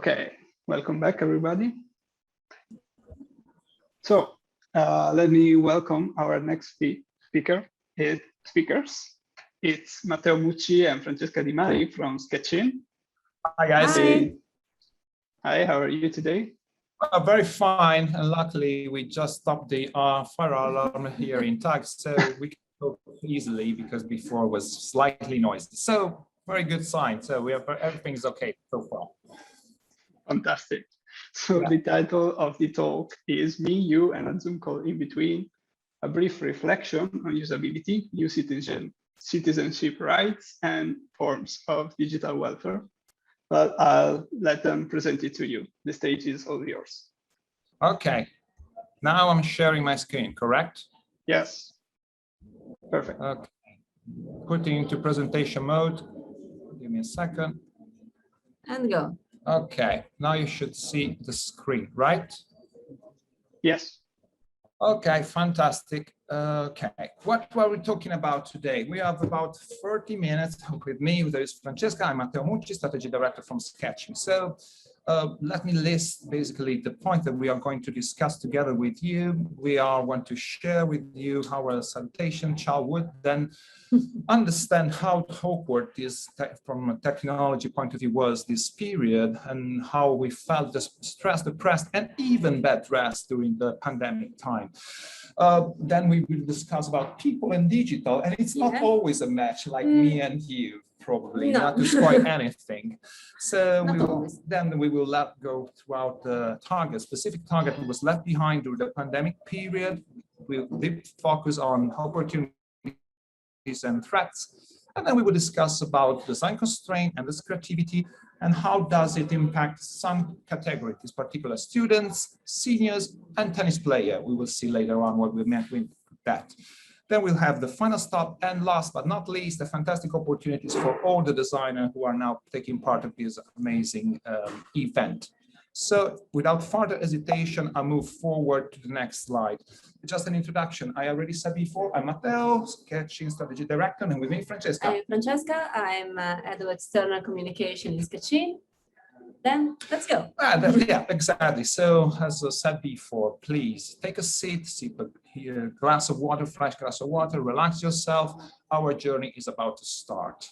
Okay, welcome back, everybody. So let me welcome our next speakers. It's Matteo Mucci and Francesca Di Mari from Sketchin. Hi, guys. Hi, how are you today? Very fine, and luckily we just stopped the fire alarm here in Tag, so we can go easily because before it was slightly noisy. So very good sign. So we have everything's okay so far. Fantastic. So the title of the talk is Me, You, and a Zoom call in between, a brief reflection on usability, new citizenship rights, and forms of digital welfare. But I'll let them present it to you. The stage is all yours. Okay. Now I'm sharing my screen, correct? Yes. Perfect. Okay. Putting into presentation mode. Give me a second. And go. Okay. Now you should see the screen, right? Yes. Okay, fantastic. Okay, what were we talking about today? We have about 30 minutes with me. There is Francesca. I'm Matteo Mucci, strategy director from Sketching. So let me list basically the point that we are going to discuss together with you. We are going to share with you our salutation, childhood, then understand how awkward this, from a technology point of view, was this period, and how we felt stressed, depressed, and even bed rest during the pandemic time. Then we will discuss about people and digital, and it's not always a match like me and you, probably, not to spoil anything. So we will let go throughout the target, specific target that was left behind during the pandemic period. We'll focus on opportunities and threats, and then we will discuss about design constraint and this creativity, and how does it impact some categories, particular students, seniors, and tennis player. We will see later on what we meant with that. Then we'll have the final stop, and last but not least, the fantastic opportunities for all the designers who are now taking part of this amazing event. So without further hesitation, I'll move forward to the next slide. Just an introduction. I already said before, I'm Matteo, Sketching Strategy Director, and with me, Francesca. I'm Francesca. I'm Head of External Communication in Sketchin. Then let's go. Yeah, exactly. So as I said before, please take a seat, sip a glass of water, fresh glass of water, relax yourself. Our journey is about to start.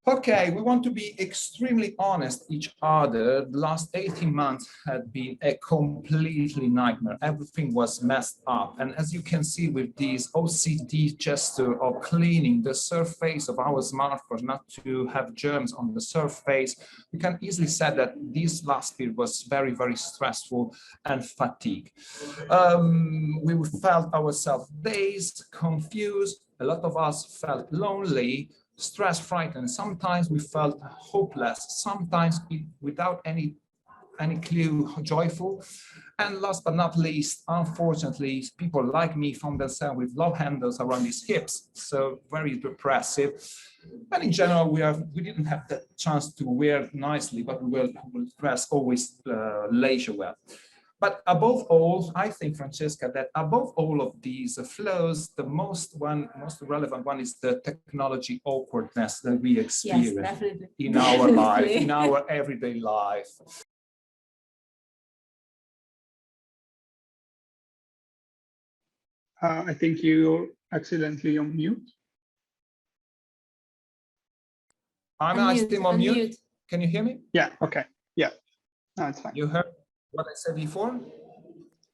Okay, we want to be extremely honest each other. The last 18 months had been a completely nightmare. Everything was messed up. And as you can see with this OCD gesture of cleaning the surface of our smartphone, not to have germs on the surface, we can easily say that this last period was very, very stressful and fatigued. We felt ourselves dazed, confused. A lot of us felt lonely, stressed, frightened. Sometimes we felt hopeless, sometimes without any clue, joyful. And last but not least, unfortunately, people like me found themselves with love handles around these hips, so very depressive. And in general, we didn't have the chance to wear nicely, but we will dress always leisure well. But above all, I think, Francesca, that above all of these flows, the most relevant one is the technology awkwardness that we experience in our life, in our everyday life. I think you're accidentally on mute. I'm still on mute. Can you hear me? Yeah, okay. Yeah, no, it's fine. You heard what I said before?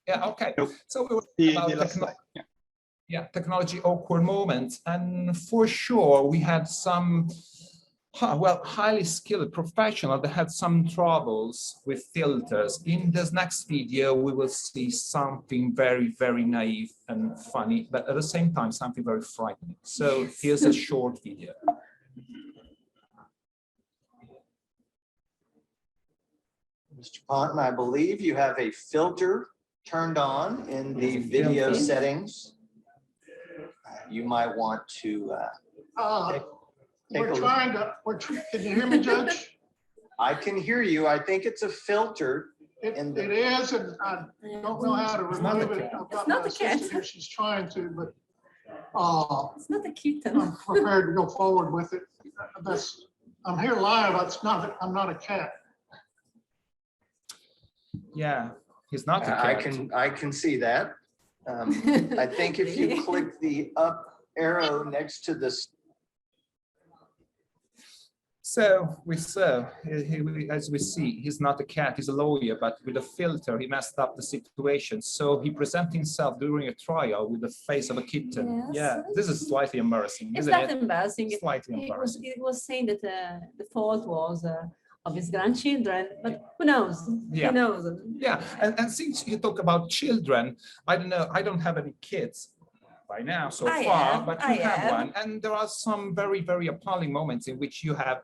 Yeah, okay. Nope. So we were about technology awkward moments. And for sure, we had some, highly skilled professionals that had some troubles with filters. In this next video, we will see something very, very naive and funny, but at the same time, something very frightening. So here's a short video. Mr. Ponton, I believe you have a filter turned on in the video settings. You might want to can you hear me, Judge? I can hear you. I think it's a filter. It is, and I don't know how to remove it. I've got my assistant here. She's trying to, but it's not a kitten. I'm prepared to go forward with it. I'm here live. I'm not a cat. Yeah, he's not a I cat. can see that. I think if you click the up arrow next to this. So we saw, as we see, he's not a cat, he's a lawyer, but with a filter, he messed up the situation. So he presented himself during a trial with the face of a kitten. Yes. Yeah, this is slightly embarrassing, It's isn't not it? embarrassing. Slightly embarrassing. It was saying that the fault was of his grandchildren, but who knows? Yeah. Who knows? Yeah, and since you talk about children, I don't know, I don't have any kids by now so far, but you have one, and there are some very, very appalling moments in which you are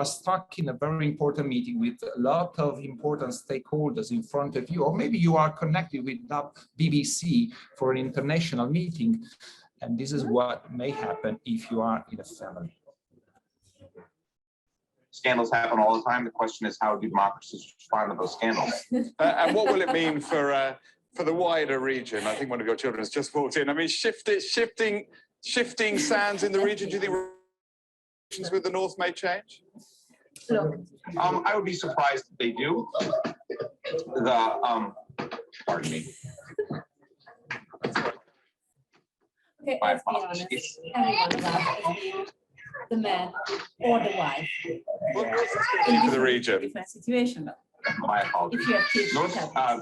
stuck in a very important meeting with a lot of important stakeholders in front of you, or maybe you are connected with the BBC for an international meeting, and this is what may happen if you are in a family. Scandals happen all the time. The question is, how do democracies respond to those scandals? And what will it mean for the wider region? I think one of your children has just walked in. I mean, shifting sands in the region. Do you think relations with the North may change? Look. I would be surprised if they do. Pardon me. Okay, My let's be honest. apologies. Everyone loves being the man or the wife. For the region. Different situation, but My apologies. if you have kids, North, you have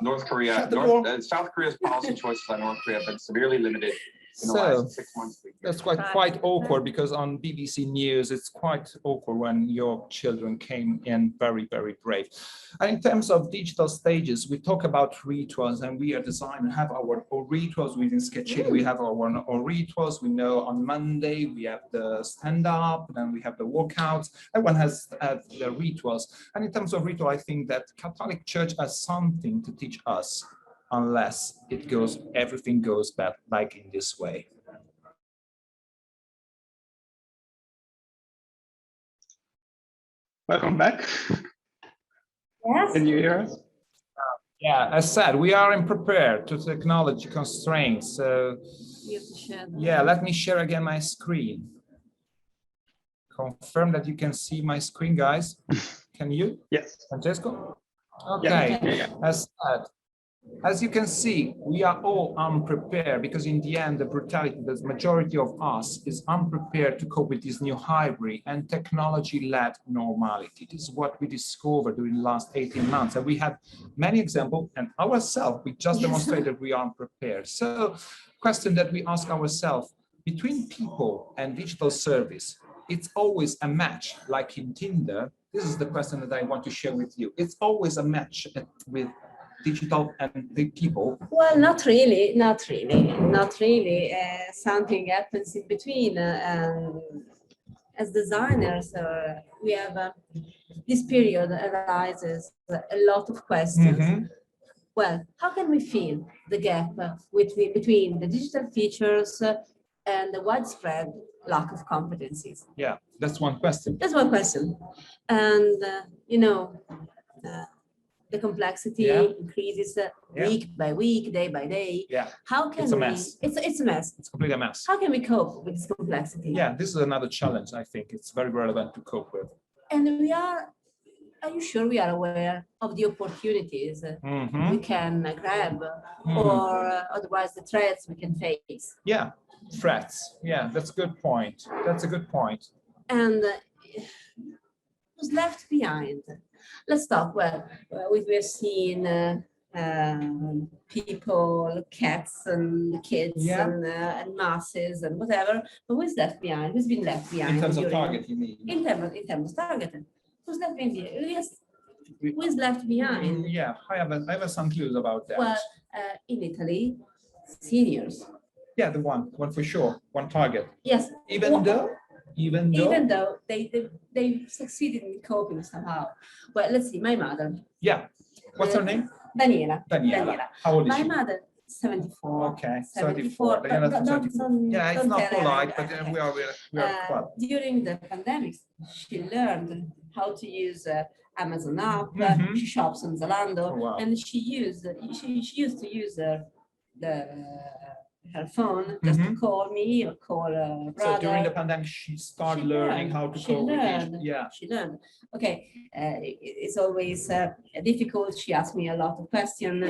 North Korea, Shut the door. South Korea's policy choices on North Korea have been severely limited in the So last 6 months. that's quite awkward, because on BBC News, it's quite awkward when your children came in very, very brave. And in terms of digital stages, we talk about rituals, and we are designed to have our own rituals within Sketching. We have our own rituals. We know on Monday, we have the stand-up, then we have the walkouts. Everyone has their rituals. And in terms of ritual, I think that Catholic Church has something to teach us, unless everything goes bad, like in this way. Welcome back. Yes. Can you hear us? Yeah, as said, we are unprepared to technology constraints. So You have to share them. yeah, let me share again my screen. Confirm that you can see my screen, guys. Can you? Yes. Francesco? Okay. As you can see, we are all unprepared, because in the end, the majority of us is unprepared to cope with this new hybrid and technology-led normality. This is what we discovered during the last 18 months. And we had many examples, and ourselves, we just demonstrated we are unprepared. So, question that we ask ourselves, between people and digital service, it's always a match, like in Tinder. This is the question that I want to share with you. It's always a match with digital and the people. Well, not really. Something happens in between. As designers, we have this period arises a lot of questions. Mm-hmm. Well, how can we fill the gap between the digital features and the widespread lack of competencies? Yeah, that's one question. That's one question. And, the complexity increases week by week, day by day. Yeah, how can it's a mess. It's a mess. It's completely a mess. How can we cope with this complexity? Yeah, this is another challenge. I think it's very relevant to cope with. And are you sure we are aware of the opportunities we can grab, or otherwise the threats we can face? Yeah, threats. Yeah, that's a good point. That's a good point. And who's left behind? Let's talk. Well, we've seen people, cats and kids and masses and whatever, but who's left behind? Who's been left behind? In terms of target, you mean? In terms of targeting. Who's left behind? Who is left behind? Yeah, I have some clues about that. Well, in Italy, seniors. Yeah, the one for sure, one target. Yes. Even though they succeeded in coping somehow. Well, let's see. My mother. Yeah. What's her name? Daniela. How old is My she? mother, 74. Okay, 74. Daniela's 74. Yeah, it's not tell her polite, that. but we are quite. During the pandemic, she learned how to use Amazon app. She shops on Zalando, Oh, wow. and she used to use the her phone just to call me or call a brother. So during the pandemic, she started learning how to cope with it. Yeah. She learned. Okay, it's always difficult. She asked me a lot of questions.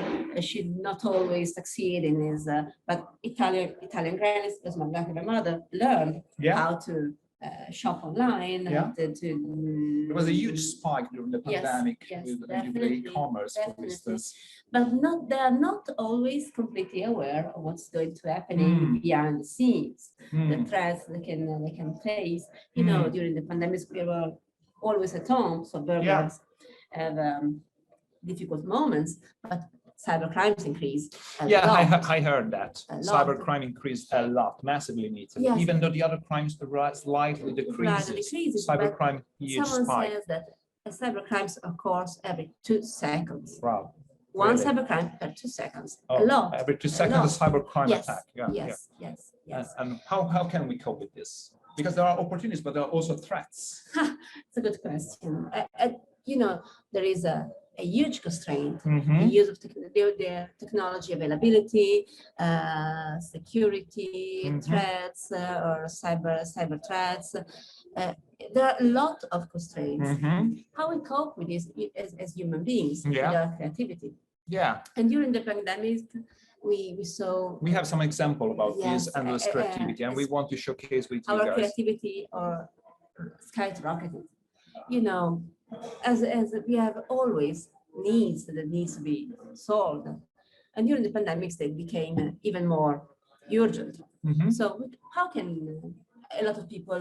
She not always succeed in this, but Italian grannies, as my grandmother, learned how to shop online. Yeah. There was a huge Mm, spike during the pandemic with definitely, e-commerce, for definitely. instance. But they are not always completely aware of what's going to happening behind the scenes, the threats they can face. You know, during the pandemic, we were always at home, so burglars have difficult moments, but cybercrimes increased a lot. I heard that. Cybercrime increased a lot, massively in Italy. Yes. Even though the other crimes slightly decreases, cybercrime huge Someone spike. says that a cybercrimes occurs every 2 seconds. Wow. One Really? cybercrime per 2 seconds. Oh, A lot. Every 2 seconds, a cybercrime Yes. attack. Yes. And how can we cope with this? Because there are opportunities, but there are also threats. It's a good question. You know, there is a huge constraint. Mhm. The use of the technology availability, security threats, or cyber threats. There are a lot of constraints. How we cope with this as human beings, with our creativity. Yeah. And during the pandemic, we saw we have some example about this endless creativity, and we want to showcase with you our guys. creativity or skyrocketed. You know, as we have always needs that needs to be solved, and during the pandemics they became even more urgent. So how can a lot of people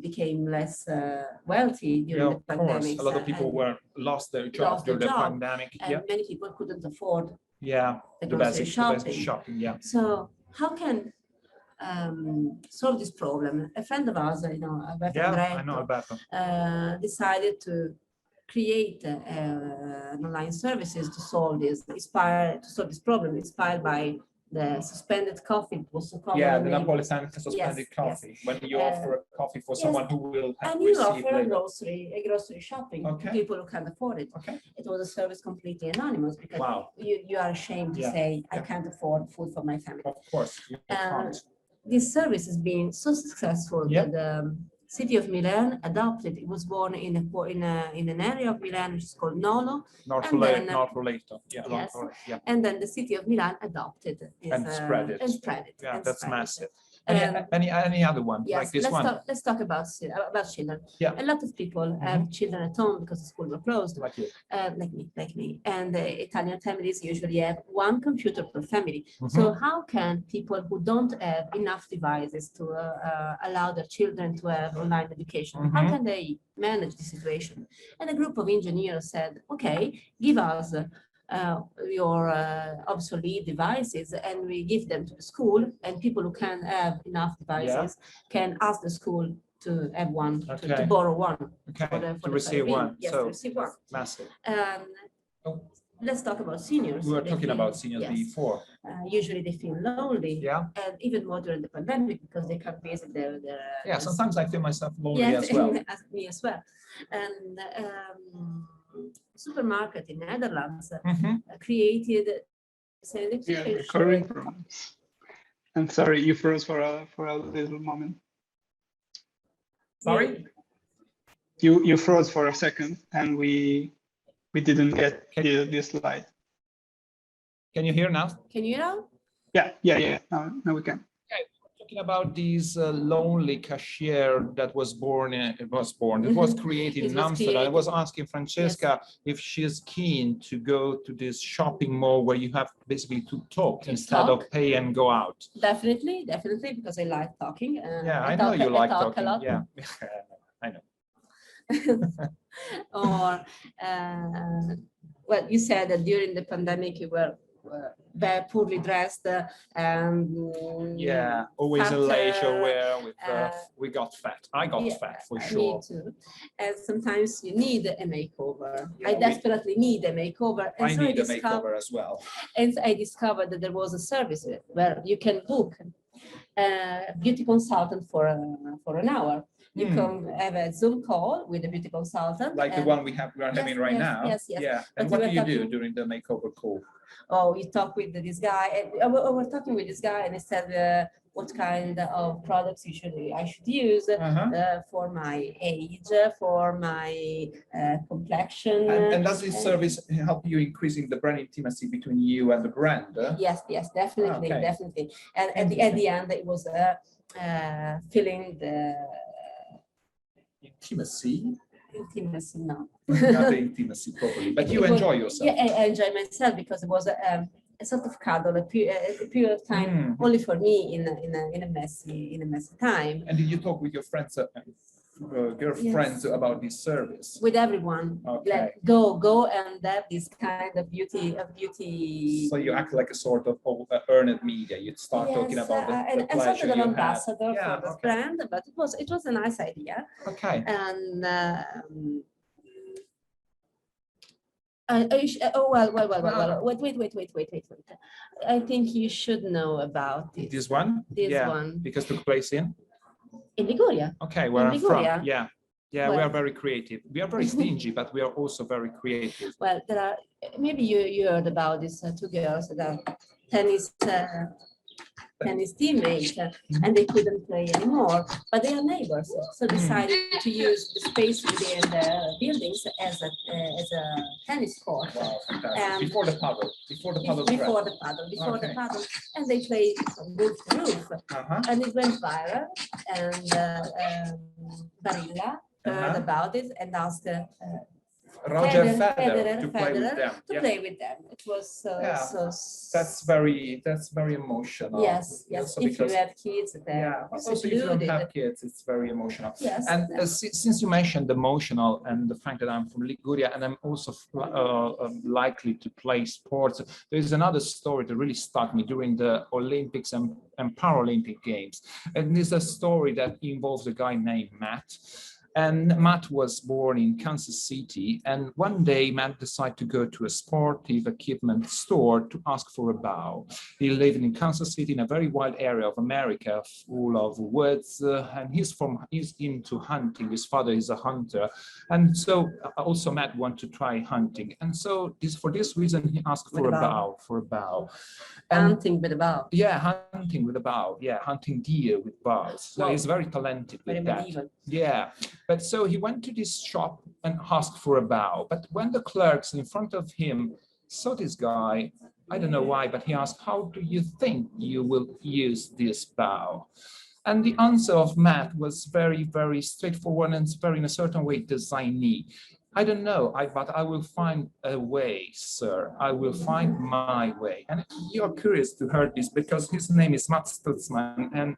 became less wealthy during the pandemic? A lot of people lost their job during the pandemic, and many people couldn't afford the basic shopping. So how can solve this problem? A friend of ours, you know, Alberto, decided to create online services to solve this problem, inspired by the suspended coffee. Was so common the Napolitan suspended coffee. When you offer a coffee for someone who will have and you offer a grocery shopping to people who can't afford it. It was a service completely anonymous because you are ashamed to say, I can't afford food for my family. Of course, you can't. This service has been so successful that the city of Milan adopted. It was born in an area of Milan which is called Nolo. North Roleto. And then the city of Milan adopted this, and spread it. Yeah, that's massive. Any other one like this one? Let's talk about children. A lot of people have children at home because the schools were closed. Like me. And Italian families usually have one computer per family. So how can people who don't have enough devices to allow their children to have online education, how can they manage the situation? And a group of engineers said, okay, give us your obsolete devices and we give them to the school, and people who can have enough devices can ask the school to have one, to borrow one. To receive one. Yes, so to receive one. Massive. Let's talk about seniors. We were talking about seniors before. Usually they feel lonely, and even more during the pandemic because they can't visit their sometimes I feel myself lonely as well. Me as well. And supermarket in Netherlands created recurring problems. I'm sorry, you froze for a little moment. Sorry? You froze for a second and we didn't get the slide. Can you hear now? Can you hear now? Yeah. Now we can. Talking about these lonely cashier that was created in Amsterdam. I was asking Francesca if she's keen to go to this shopping mall where you have basically to talk instead of pay and go out. Definitely, because I like talking. I know you like talking. A lot. Yeah, I know. Or well, you said that during the pandemic you were very poorly dressed. Always in leisure wear. We got fat. I got fat for sure. Me too. And sometimes you need a makeover. I desperately need a makeover. And I need a makeover as well. And I discovered that there was a service where you can book a beauty consultant for an hour. You can have a Zoom call with a beauty consultant. Like the one we are having right now. Yes. Yeah. And what do you do during the makeover call? Oh, you talk with this guy. And we're talking with this guy, and he said what kind of products I should use for my age, for my complexion. And does this service help you increasing the brand intimacy between you and the brand? Yes, definitely, definitely. And at the end, it was feeling the intimacy. Intimacy, no. Not the intimacy properly, but you enjoy yourself. Yeah, I enjoy myself because it was a sort of cuddle, a period of time only for me in a messy time. And did you talk with your friends, girlfriends about this service? With everyone. Okay. Like go and have this kind of beauty. So you act like a sort of earned media. You start talking about the pleasure sort of an you ambassador have. for the brand, but it was a nice idea. Okay. And wait. I think you should know about this. This one? This one. Because took place in Liguria. Okay, where I'm from. Yeah. Well, we are very creative. We are very stingy, but we are also very creative. Well, there are, maybe you heard about these two girls that are tennis teammates, and they couldn't play anymore, but they are neighbors, so decided to use the space within the buildings as a tennis court. Wow, fantastic. And before the paddle, and they played on roof to roof, and it went viral, and Barilla heard about it and asked Roger Federer to play with them. Play with them. It was so. That's very emotional. Yes. If you have kids, also if you don't have kids, it's very emotional. Yes. And since you mentioned emotional and the fact that I'm from Liguria and I'm also likely to play sports, there's another story that really struck me during the Olympics and Paralympic Games, and it's a story that involves a guy named Matt. And Matt was born in Kansas City, and one day Matt decided to go to a sportive equipment store to ask for a bow. He lived in Kansas City, in a very wild area of America, full of woods, and he's into hunting. His father is a hunter, and so also Matt wanted to try hunting. And so for this reason, he asked for a bow. Hunting with a bow. Yeah, hunting with a bow. Yeah, hunting deer with bows. So he's very talented with that. Medieval. Yeah. But so he went to this shop and asked for a bow. But when the clerks in front of him saw this guy, I don't know why, but he asked, how do you think you will use this bow? And the answer of Matt was very, very straightforward and very, in a certain way, designy. I don't know, but I will find a way, sir. I will find my way. And you're curious to hear this because his name is Matt Stutzman. And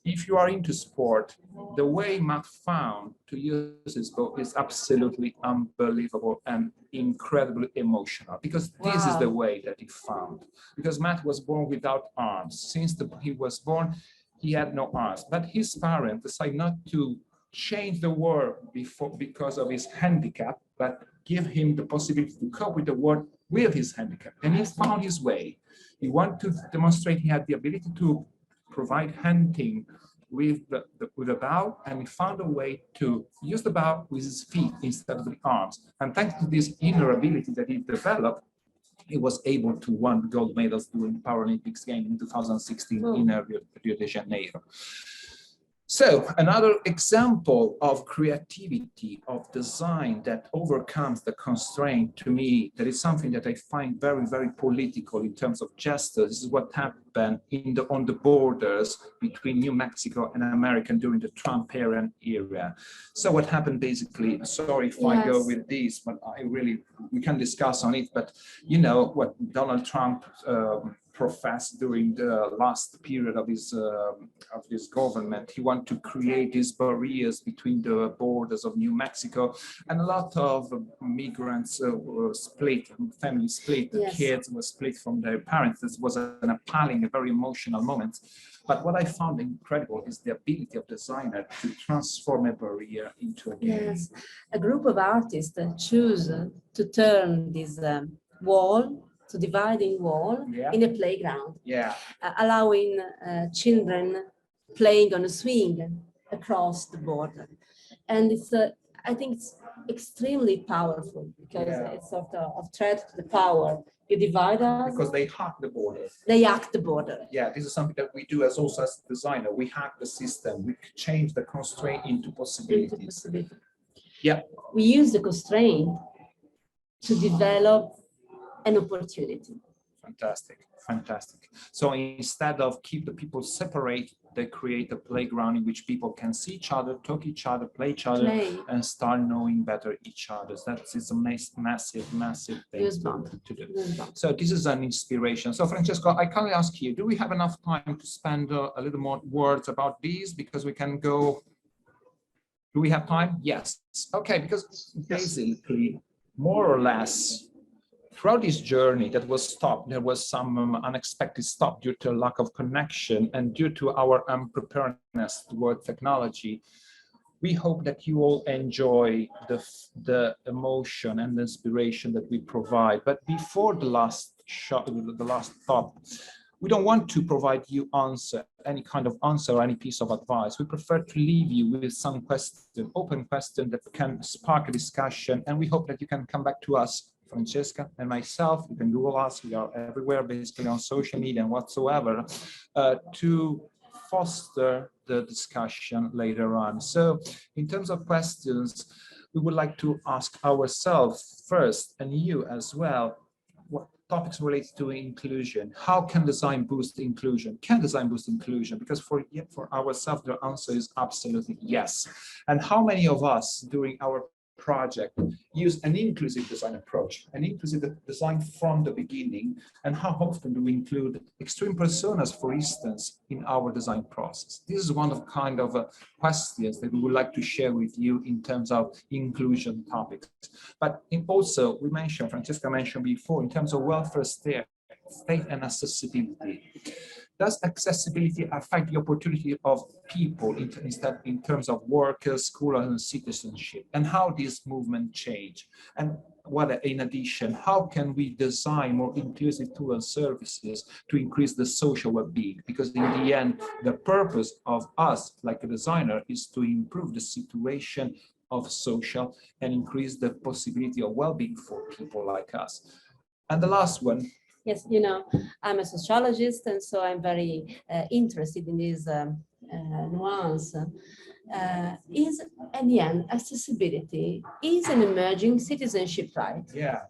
if you are into sport, the way Matt found to use his bow is absolutely unbelievable and incredibly emotional, because this is the way that he found. Because Matt was born without arms. Since he was born, he had no arms. But his parents decided not to change the world because of his handicap, but give him the possibility to cope with the world with his handicap. And he found his way. He wanted to demonstrate he had the ability to provide hunting with a bow, and he found a way to use the bow with his feet instead of the arms. And thanks to this inner ability that he developed, he was able to win gold medals during the Paralympics game in 2016 in Rio de Janeiro. So another example of creativity, of design that overcomes the constraint, to me, that is something that I find very, very political in terms of justice. This is what happened on the borders between New Mexico and America during the Trump-era. So what happened basically, sorry if I go with this, but we can discuss on it, but you know what Donald Trump professed during the last period of his government. He wanted to create these barriers between the borders of New Mexico, and a lot of migrants were split, families split, kids were split from their parents. This was an appalling, a very emotional moment. But what I found incredible is the ability of designer to transform a barrier into a game. Yes, a group of artists choose to turn this dividing wall in a playground, allowing children playing on a swing, across the border. And I think it's extremely powerful because it's sort of a threat to the power. You divide us. Because they hack the border. They hack the border. Yeah, this is something that we do as also as a designer. We hack the system. We change the constraint into possibilities. Yeah. We use the constraint to develop an opportunity. Fantastic, fantastic. So instead of keep the people separate, they create a playground in which people can see each other, talk each other, play each other, and start knowing better each other. That is a massive, massive thing to do. So this is an inspiration. So Francesco, I kindly ask you, do we have enough time to spend a little more words about these? Because we can go, do we have time? Yes. Okay, because basically, more or less, throughout this journey that was stopped, there was some unexpected stop due to lack of connection and due to our unpreparedness toward technology. We hope that you all enjoy the emotion and the inspiration that we provide. But before the last shot, the last thought, we don't want to provide you any kind of answer or any piece of advice. We prefer to leave you with some question, open question that can spark a discussion. And we hope that you can come back to us, Francesca and myself. You can Google us. We are everywhere, basically on social media and whatsoever, to foster the discussion later on. So in terms of questions, we would like to ask ourselves first, and you as well, what topics related to inclusion. How can design boost inclusion? Can design boost inclusion? Because for ourselves, the answer is absolutely yes. And how many of us during our project use an inclusive design approach, an inclusive design from the beginning, and how often do we include extreme personas, for instance, in our design process? This is one of kind of questions that we would like to share with you in terms of inclusion topics. But also, Francesca mentioned before, in terms of welfare state and accessibility. Does accessibility affect the opportunity of people in terms of workers, school, and citizenship? And how this movement change? And in addition, how can we design more inclusive tools and services to increase the social well-being? Because in the end, the purpose of us, like a designer, is to improve the situation of social and increase the possibility of well-being for people like us. And the last one. Yes, I'm a sociologist, and so I'm very interested in this nuance. Is, in the end, accessibility is an emerging citizenship right? Yeah.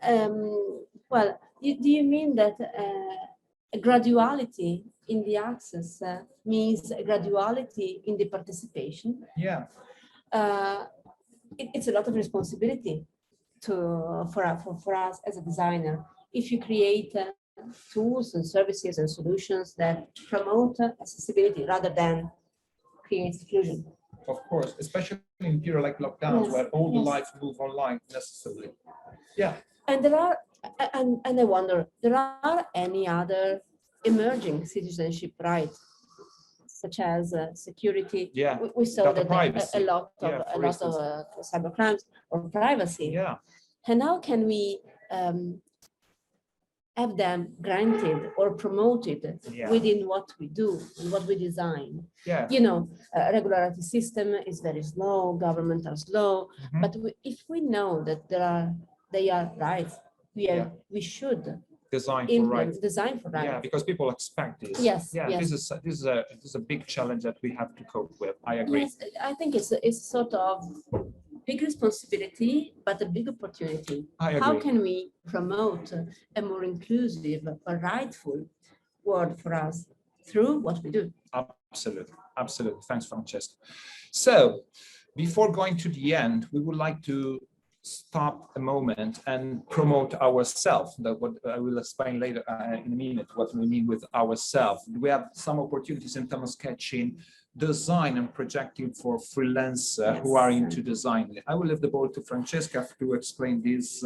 Well, do you mean that a graduality in the access means a graduality in the participation? Yeah. It's a lot of responsibility for us as a designer. If you create tools and services and solutions that promote accessibility rather than create exclusion. Of course, especially in period like lockdowns, where all the life move online necessarily. Yeah. And there are, and I wonder, there are any other emerging citizenship rights, such as security. Yeah. We saw that privacy. a lot of cyber crimes or privacy. Yeah. And how can we have them granted or promoted within what we do and what we design? Yeah. Regularity system is very slow, government are slow, but if we know that they are rights, we should design for rights. Yeah, because people expect this. Yes. Yeah. Yes. This is a big challenge that we have to cope with. I agree. Yes, I think it's sort of big responsibility, but a big opportunity. I agree. How can we promote a more inclusive, a rightful world for us through what we do? Absolutely, absolutely. Thanks, Francesca. So, before going to the end, we would like to stop a moment and promote ourselves. That what I will explain later in a minute what we mean with ourselves. We have some opportunities in terms of sketching, design, and projecting for freelancers who are into design. I will leave the ball to Francesca to explain this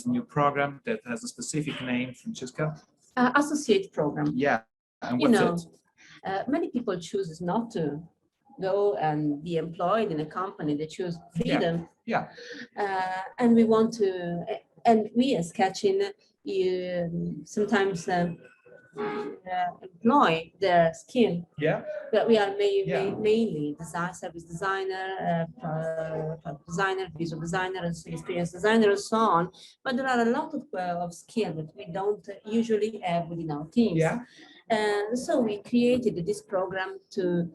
new program that has a specific name. Francesca? Associate program. Yeah, and what's it? Many people choose not to go and be employed in a company. They choose freedom. Yeah. And we want to, and we as Sketching, sometimes employ their skill. Yeah. But we are Yeah. mainly service designer, product designer, visual designer, and experience designer, and so on. But there are a lot of skills that we don't usually have within our teams. Yeah. And so we created this program to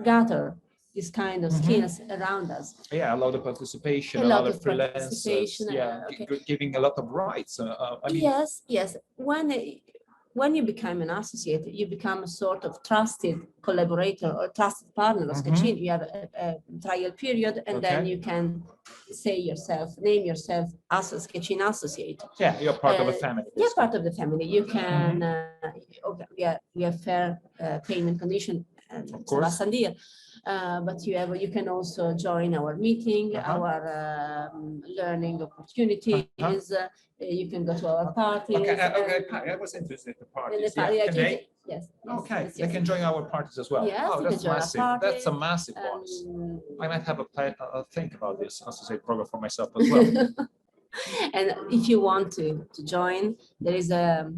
gather this kind of skills around us. Yeah, a lot of participation, a lot of freelancers, okay. giving a lot of rights. I mean, yes. When you become an associate, you become a sort of trusted collaborator or trusted partner of Sketchin. You have a trial period, and then you can name yourself as a Sketchin associate. Yeah, you're part of a family. You're part of the family. You can, we have fair payment condition, of course. But you can also join our meeting, our learning opportunities. You can go to our parties. Okay. I was interested in the parties. Yes. Okay, they can join our parties as well. Yes, that's massive. That's a massive one. I might have a think about this associate program for myself as well. And if you want to join, there is a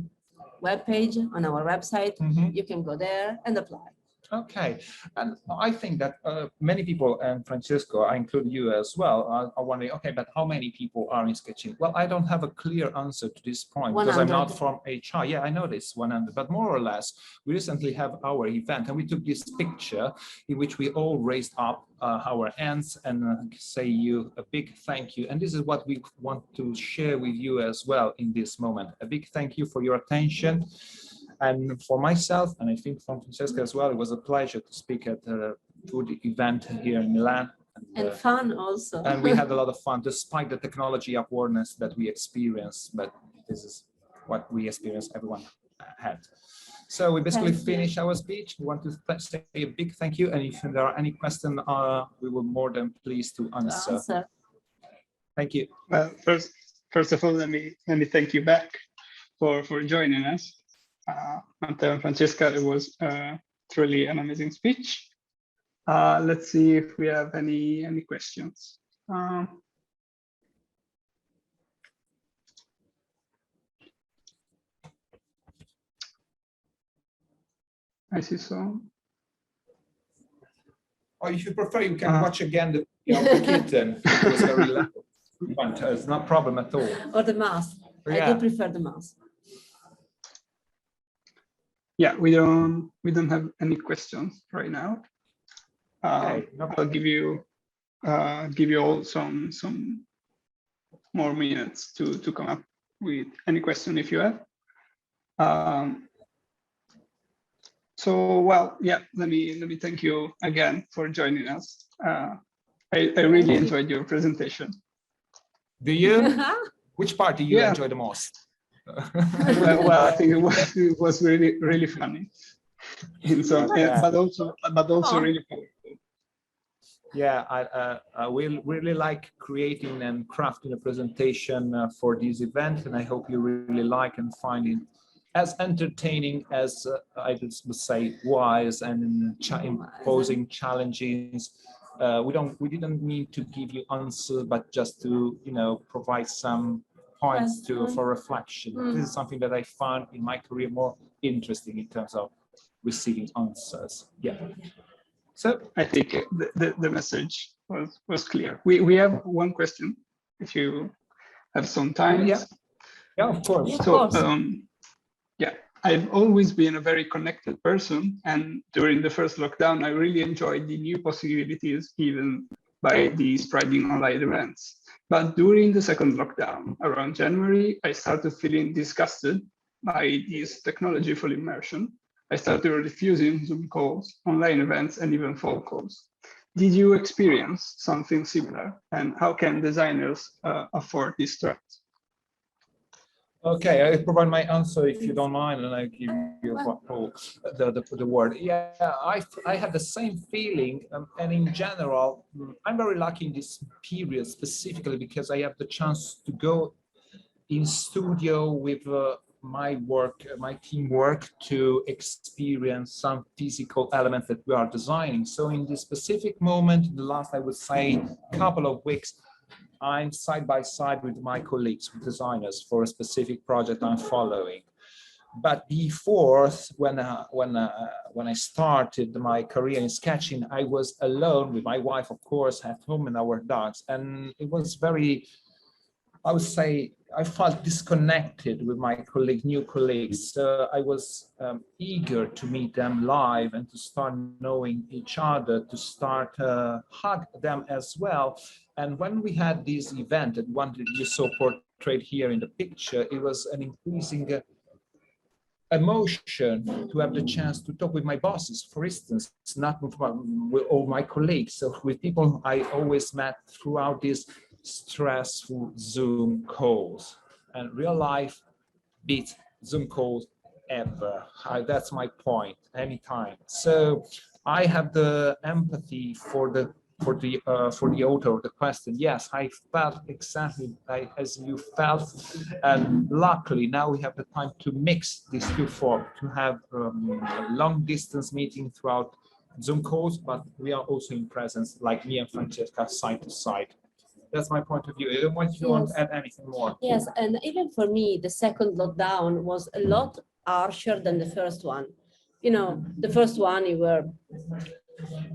web page on our website. You can go there and apply. Okay, and I think that many people, and Francesco, I include you as well, are wondering, okay, but how many people are in Sketchin? Well, I don't have a clear answer to this point 100. because I'm not from HR. Yeah, I know this 100, but more or less, we recently have our event and we took this picture in which we all raised up our hands and say you a big thank you. And this is what we want to share with you as well in this moment. A big thank you for your attention. And for myself, and I think from Francesca as well, it was a pleasure to speak at the food event here in Milan. And fun also. And we had a lot of fun, despite the technology awkwardness that we experienced. But this is what we experienced, everyone had. So we basically finish our speech. We want to say a big thank you. And if there are any questions, we will more than pleased to answer. Thank you. Well, first of all, let me thank you back for joining us. Matteo and Francesca, it was truly an amazing speech. Let's see if we have any questions. I see some. Or if you prefer, you can watch again the kitten. It was very loud. But it's not a problem at all. Or the mouse. I do prefer the mouse. Yeah, we don't have any questions right now. Okay, I'll give you all some more minutes to come up with any question if you have. So, well, yeah, let me thank you again for joining us. I really enjoyed your presentation. Do you? Which part do you enjoy the most? Well, I think it was really funny, but also really powerful. Yeah, I will really like creating and crafting a presentation for this event, and I hope you really like and find it as entertaining as I would say wise and imposing challenges. We didn't mean to give you answers, but just to provide some points for reflection. This is something that I found in my career more interesting in terms of receiving answers. Yeah. So I think the message was clear. We have one question, if you have some time. Yeah, of course. So yeah, I've always been a very connected person, and during the first lockdown, I really enjoyed the new possibilities given by the spreading online events. But during the second lockdown, around January, I started feeling disgusted by this technology full immersion. I started refusing Zoom calls, online events, and even phone calls. Did you experience something similar? And how can designers afford this threat? Okay, I provide my answer if you don't mind, and I give you the word. Yeah, I had the same feeling, and in general, I'm very lucky in this period specifically because I have the chance to go in studio with my teamwork to experience some physical elements that we are designing. So in this specific moment, the last, I would say, couple of weeks, I'm side by side with my colleagues, with designers for a specific project I'm following. But before, when I started my career in sketching, I was alone with my wife, of course, at home and our dogs. And it was very, I would say, I felt disconnected with my new colleagues. So I was eager to meet them live and to start knowing each other, to start hug them as well. And when we had this event, the one that you saw portrayed here in the picture, it was an increasing emotion to have the chance to talk with my bosses, for instance, not with all my colleagues. So with people I always met throughout these stressful Zoom calls, and real life beats Zoom calls ever. That's my point, anytime. So I have the empathy for the author of the question. Yes, I felt exactly as you felt, and luckily now we have the time to mix these two forms, to have a long distance meeting throughout Zoom calls, but we are also in presence, like me and Francesca, side to side. That's my point of view. I don't want you to add anything more. Yes, and even for me, the second lockdown was a lot harsher than the first one. You know, the first one, you were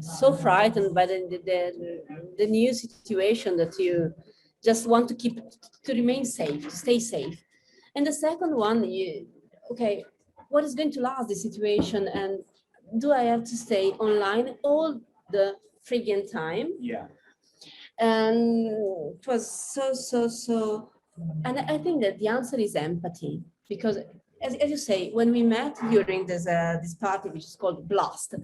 so frightened by the new situation that you just want to remain safe, to stay safe. And the second one, okay, what is going to last the situation, and do I have to stay online all the friggin' time? Yeah. And it was so, and I think that the answer is empathy, because as you say, when we met during this party, which is called Blast,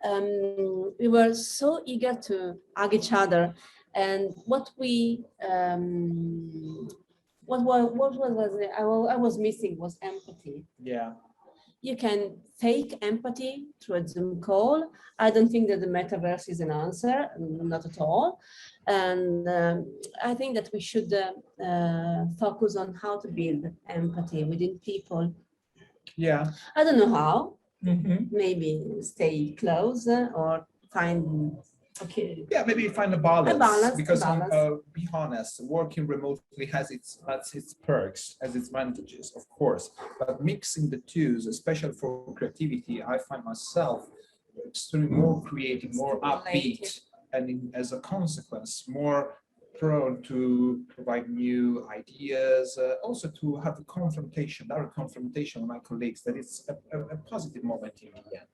we were so eager to hug each other, and what I was missing was empathy. Yeah. You can fake empathy through a Zoom call. I don't think that the metaverse is an answer, not at all. And I think that we should focus on how to build empathy within people. Yeah. I don't know how. Maybe stay close or find. Okay. Yeah, maybe find a balance. Because be honest, working remotely has its perks, has its advantages, of course. But mixing the two, especially for creativity, I find myself extremely more creative, more upbeat, and as a consequence, more prone to provide new ideas, also to have a confrontation, direct confrontation with my colleagues, that it's a positive moment in the end.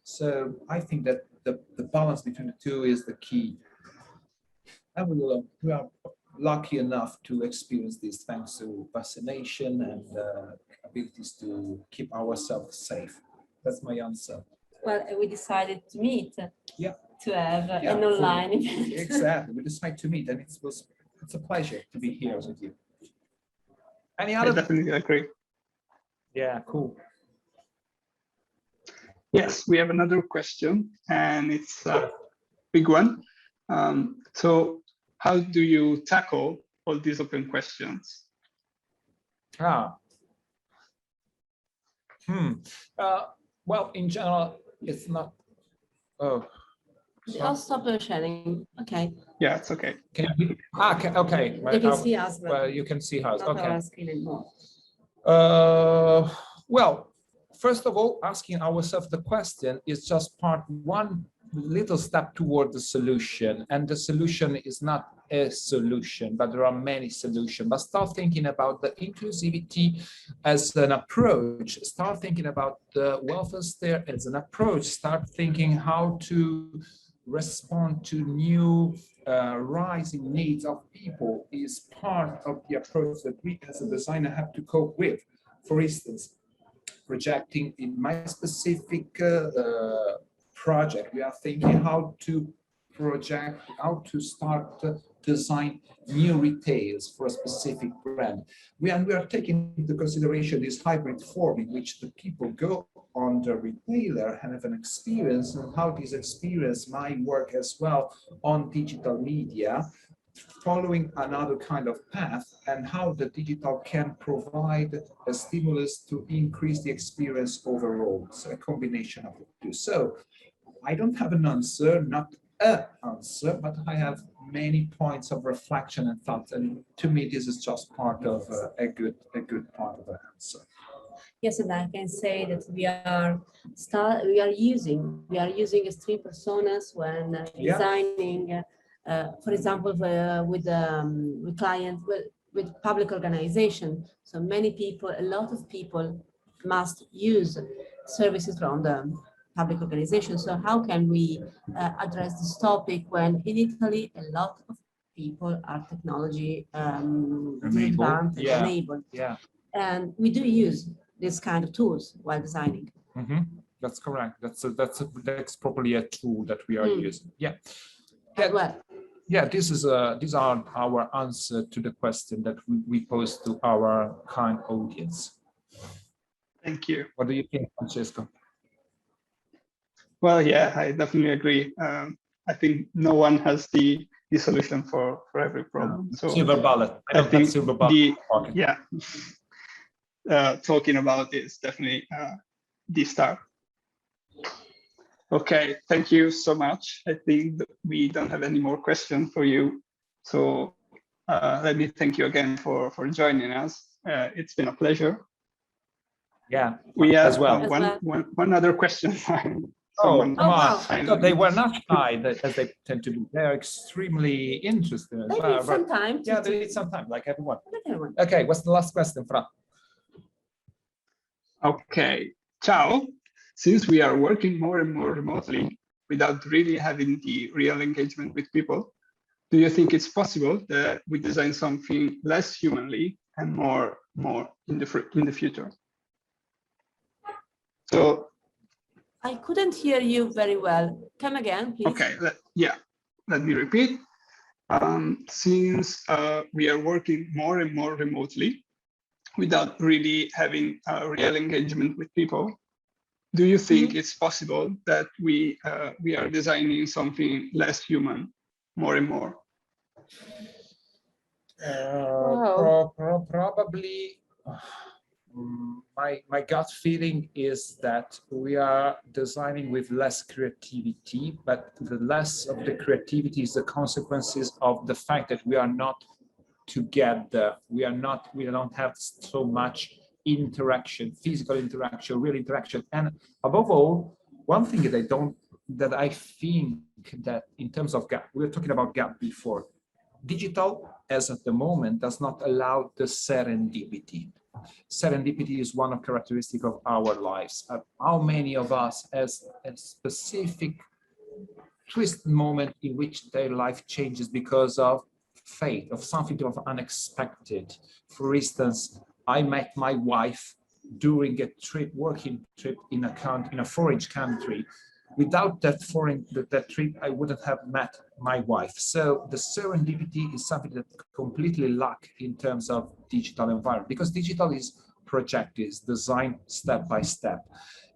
So I think that the balance between the two is the key. And we are lucky enough to experience this thanks to vaccination and abilities to keep ourselves safe. That's my answer. Well, we decided to meet. Yeah. To have an online event. Exactly. We decided to meet, and it's a pleasure to be here with you. Any other? I definitely agree. Yeah, cool. Yes, we have another question, and it's a big one. So how do you tackle all these open questions? Well, in general, it's not. Oh. I'll stop the sharing. Okay. Yeah, it's okay. Can you, okay. They can see us. Well, you can see us. Not Okay. our screen anymore. Well, first of all, asking ourselves the question is just one little step toward the solution. And the solution is not a solution, but there are many solutions. But start thinking about the inclusivity as an approach. Start thinking about the welfare state as an approach. Start thinking how to respond to new rising needs of people is part of the approach that we as a designer have to cope with. For instance, projecting in my specific project, we are thinking how to project, how to start design new retails for a specific brand. We are taking into consideration this hybrid form in which the people go on the retailer and have an experience, and how this experience might work as well on digital media, following another kind of path, and how the digital can provide a stimulus to increase the experience overall. So a combination of the two. So I don't have an answer, not an answer, but I have many points of reflection and thought, and to me, this is just part of a good part of the answer. Yes, and I can say that we are using extreme personas when designing, for example, with clients, with public organization. So many people, a lot of people must use services from the public organization. So how can we address this topic when in Italy a lot of people are technology enabled? Yeah. And we do use this kind of tools while designing. That's correct. That's probably a tool that we are using. Yeah. Yeah, these are our answer to the question that we pose to our kind audience. Thank you. What do you think, Francesco? Well, yeah, I definitely agree. I think no one has the solution for every problem. So silver bullet. I don't think silver bullet. Talking about it is definitely the start. Okay, thank you so much. I think that we don't have any more questions for you. So let me thank you again for joining us. It's been a pleasure. Yeah, we have as well. One other question. Come on. They were not shy, as they tend to be. They're extremely interested. They need some time. Yeah, they need some time, like everyone. Okay, what's the last question, Fra? Okay, ciao. Since we are working more and more remotely without really having the real engagement with people, do you think it's possible that we design something less humanly and more in the future? So I couldn't hear you very well. Come again, please. Okay, let me repeat. Since we are working more and more remotely without really having a real engagement with people, do you think it's possible that we are designing something less human more and more? Probably. My gut feeling is that we are designing with less creativity, but the less of the creativity is the consequences of the fact that we are not together. We don't have so much interaction, physical interaction, real interaction. And above all, one thing that I think that in terms of gap, we were talking about gap before, digital as at the moment does not allow the serendipity. Serendipity is one of characteristics of our lives. How many of us has a specific twist moment in which their life changes because of fate, of something of unexpected? For instance, I met my wife during a working trip in a foreign country. Without that trip, I wouldn't have met my wife. So the serendipity is something that completely lack in terms of digital environment, because digital is projected, is designed step by step.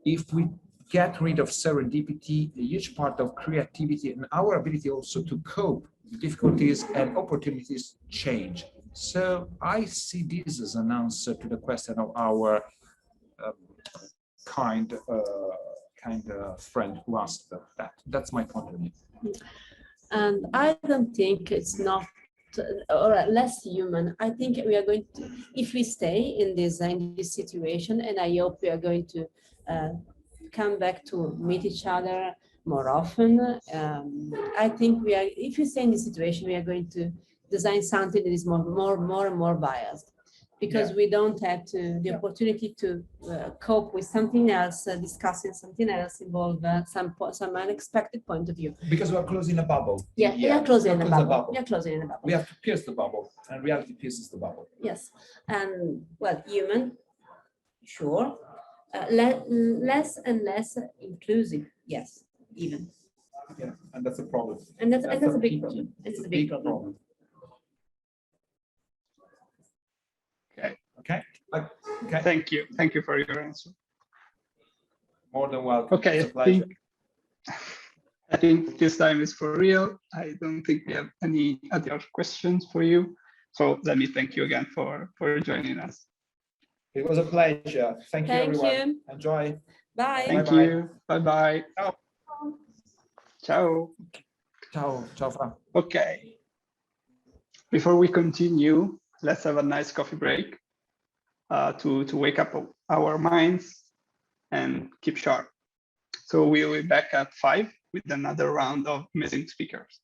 If we get rid of serendipity, a huge part of creativity and our ability also to cope with difficulties and opportunities change. So I see this as an answer to the question of our kind friend who asked that. That's my point of view. And I don't think it's not or less human. I think we are going to, if we stay in this situation, and I hope we are going to come back to meet each other more often. I think if we stay in this situation, we are going to design something that is more biased, because we don't have the opportunity to cope with something else, discussing something else, involve some unexpected point of view. Because we are closing a bubble. Yeah, we are closing in a bubble. We are closing in a bubble. We have to pierce the bubble, and reality pierces the bubble. Yes, and well, human, sure. Less and less inclusive. Yes, even. Yeah, and that's a problem. And that's a big problem. It's a big problem. Okay. Thank you for your answer. More than welcome. Okay, I think this time is for real. I don't think we have any other questions for you. So let me thank you again for joining us. It was a pleasure. Thank you, everyone. Enjoy. Bye. Thank you. Bye-bye. Ciao. Ciao. Ciao, ciao Fra. Okay. Before we continue, let's have a nice coffee break to wake up our minds and keep sharp. So we'll be back at 5 with another round of amazing speakers.